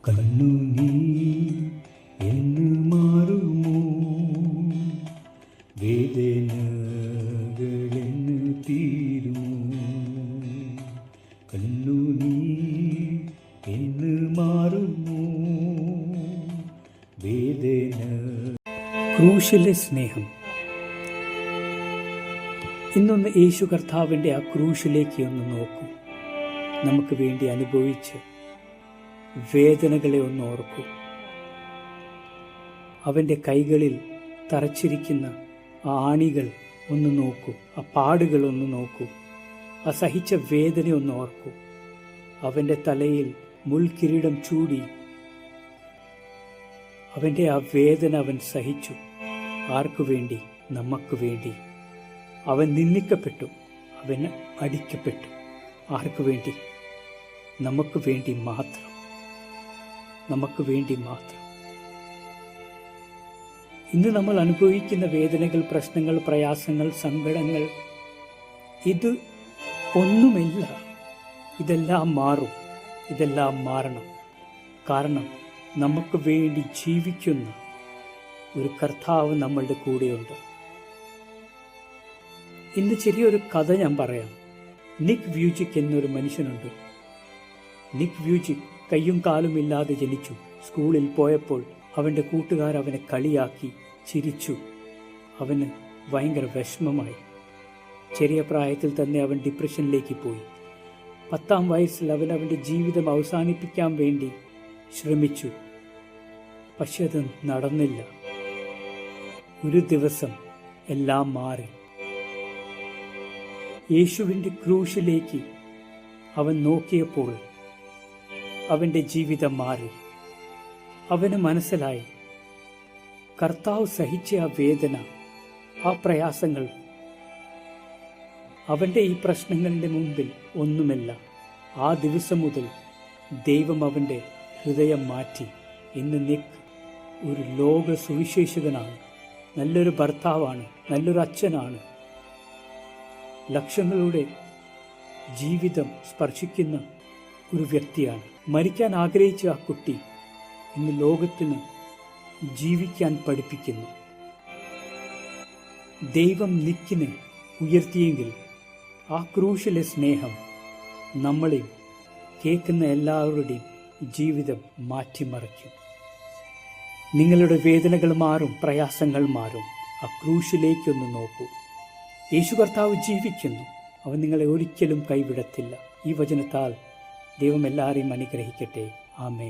കണ്ണുനീർ എന്ന് മാറുമോ, വേദനകളെന്ന് തീരുമോ? കണ്ണുനീർ എന്ന് മാറുമോ, വേദന. ക്രൂശിലെ സ്നേഹം. ഇന്നൊന്ന് യേശു കർത്താവിൻ്റെ ആ ക്രൂശിലേക്ക് ഒന്ന് നോക്കൂ. നമുക്ക് വേണ്ടി അനുഭവിച്ച് വേദനകളെ ഒന്ന് ഓർക്കൂ. അവൻ്റെ കൈകളിൽ തറച്ചിരിക്കുന്ന ആ ആണികൾ ഒന്ന് നോക്കൂ, ആ പാടുകൾ ഒന്ന് നോക്കൂ, ആ സഹിച്ച വേദന ഒന്ന് ഓർക്കൂ. അവൻ്റെ തലയിൽ മുൾക്കിരീടം ചൂടി അവൻ്റെ ആ വേദന അവൻ സഹിച്ചു. ആർക്കു വേണ്ടി? നമുക്ക് വേണ്ടി. അവൻ നിന്ദിക്കപ്പെട്ടു, അവൻ അടിക്കപ്പെട്ടു. ആർക്കു വേണ്ടി? നമുക്ക് വേണ്ടി മാത്രം, നമുക്ക് വേണ്ടി മാത്രം. ഇന്ന് നമ്മൾ അനുഭവിക്കുന്ന വേദനകൾ, പ്രശ്നങ്ങൾ, പ്രയാസങ്ങൾ, സങ്കടങ്ങൾ, ഇത് ഒന്നുമില്ല. ഇതെല്ലാം മാറും, ഇതെല്ലാം മാറണം. കാരണം നമുക്ക് വേണ്ടി ജീവിക്കുന്ന ഒരു കർത്താവ് നമ്മളുടെ കൂടെയുണ്ട്. ഇന്ന് ചെറിയൊരു കഥ ഞാൻ പറയാം. നിക് വ്യൂജിക് എന്നൊരു മനുഷ്യനുണ്ട്. നിക് വ്യൂജിക് കയ്യും കാലും ഇല്ലാതെ ജനിച്ചു. സ്കൂളിൽ പോയപ്പോൾ അവൻ്റെ കൂട്ടുകാർ അവനെ കളിയാക്കി, ചിരിച്ചു. അവന് ഭയങ്കര വിഷമമായി. ചെറിയ പ്രായത്തിൽ തന്നെ അവൻ ഡിപ്രഷനിലേക്ക് പോയി. 10ാം വയസ്സിൽ അവൻ അവൻ്റെ ജീവിതം അവസാനിപ്പിക്കാൻ വേണ്ടി ശ്രമിച്ചു. പക്ഷെ അത് നടന്നില്ല. ഒരു ദിവസം എല്ലാം മാറി. യേശുവിൻ്റെ ക്രൂശിലേക്ക് അവൻ നോക്കിയപ്പോൾ അവൻ്റെ ജീവിതം മാറി. അവന് മനസ്സിലായി, കർത്താവ് സഹിച്ച ആ വേദന, ആ പ്രയാസങ്ങൾ അവൻ്റെ ഈ പ്രശ്നങ്ങളുടെ മുമ്പിൽ ഒന്നുമല്ല. ആ ദിവസം മുതൽ ദൈവം അവൻ്റെ ഹൃദയം മാറ്റി. ഇന്ന് നിക് ഒരു ലോക സുവിശേഷകനാണ്, നല്ലൊരു ഭർത്താവാണ്, നല്ലൊരു അച്ഛനാണ്. ലക്ഷങ്ങളുടെ ജീവിതം സ്പർശിക്കുന്ന ഒരു വ്യക്തിയാണ്. മരിക്കാൻ ആഗ്രഹിച്ച ആ കുട്ടി ഇന്ന് ലോകത്തിന് ജീവിക്കാൻ പഠിപ്പിക്കുന്നു. ദൈവം നിക്കിനെ ഉയർത്തിയെങ്കിൽ ആ ക്രൂശിലെ സ്നേഹം നമ്മളെയും കേൾക്കുന്ന എല്ലാവരുടെയും ജീവിതം മാറ്റിമറിക്കും. നിങ്ങളുടെ വേദനകൾ മാറും, പ്രയാസങ്ങൾ മാറും. ആ ക്രൂശിലേക്കൊന്ന് നോക്കൂ. യേശു കർത്താവ് ജീവിക്കുന്നു. അവൻ നിങ്ങളെ ഒരിക്കലും കൈവിടത്തില്ല. ഈ വചനത്താൽ ദൈവം എല്ലാവരെയും അനുഗ്രഹിക്കട്ടെ. ആമേൻ.